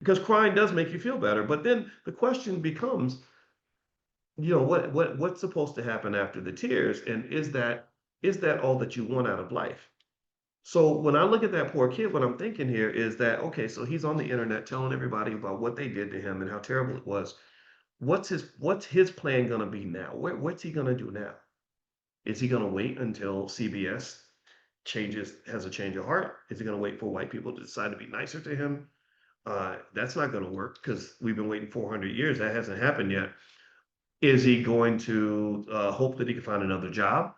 because crying does make you feel better. But then the question becomes, what's supposed to happen after the tears, and is that all that you want out of life? So when I look at that poor kid, what I'm thinking here is that, okay, so he's on the internet telling everybody about what they did to him and how terrible it was. What's his plan gonna be now? What's he gonna do now? Is he gonna wait until CBS has a change of heart? Is he gonna wait for white people to decide to be nicer to him? That's not gonna work because we've been waiting 400 years. That hasn't happened yet. Is he going to hope that he can find another job?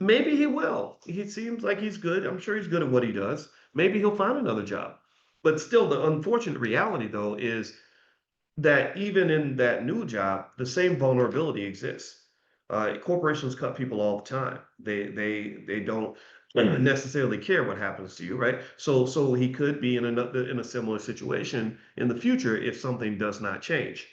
Maybe he will. He seems like he's good. I'm sure he's good at what he does. Maybe he'll find another job. But still, the unfortunate reality, though, is that even in that new job, the same vulnerability exists. Corporations cut people all the time. They don't necessarily care what happens to you, right? So he could be in a similar situation in the future if something does not change.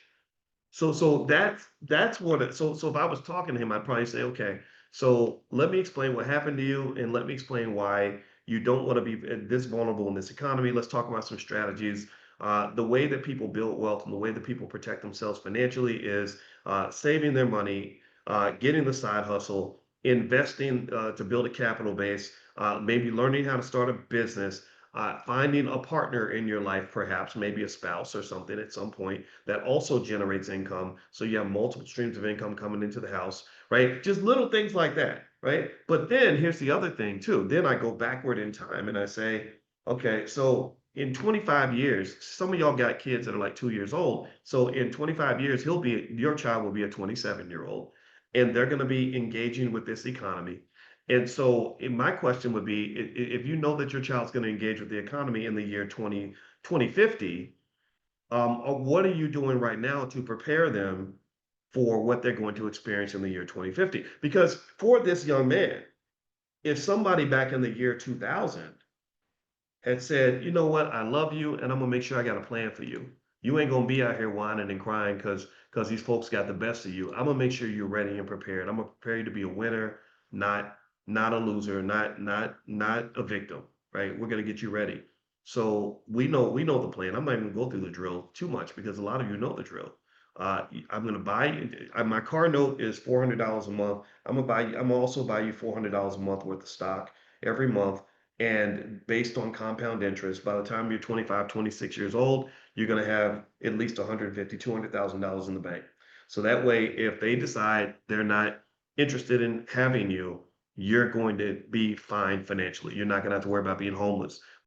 So that's what so if I was talking to him, I'd probably say, okay, so let me explain what happened to you, and let me explain why you don't want to be this vulnerable in this economy. Let's talk about some strategies. The way that people build wealth and the way that people protect themselves financially is saving their money, getting the side hustle, investing to build a capital base, maybe learning how to start a business, finding a partner in your life, perhaps maybe a spouse or something at some point that also generates income. So you have multiple streams of income coming into the house, right? Just little things like that, right? But then here's the other thing too. Then I go backward in time and I say, okay, so in 25 years, some of y'all got kids that are like 2 years old. So in 25 years, your child will be a 27-year-old, and they're going to be engaging with this economy. And so my question would be, if you know that your child's going to engage with the economy in the year 2050, what are you doing right now to prepare them for what they're going to experience in the year 2050? Because for this young man, if somebody back in the year 2000 had said, you know what, I love you and I'm gonna make sure I got a plan for you. You ain't gonna be out here whining and crying because these folks got the best of you. I'm gonna make sure you're ready and prepared. I'm gonna prepare you to be a winner, not a loser, not a victim, right? We're gonna get you ready. So we know the plan. I'm not even gonna go through the drill too much because a lot of you know the drill. I'm gonna buy my car note is $400 a month. I'm also buy you $400 a month worth of stock every month. And based on compound interest, by the time you're 25, 26 years old, you're going to have at least 150, $200,000 in the bank. So that way, if they decide they're not interested in having you, you're going to be fine financially. You're not going to have to worry about being homeless.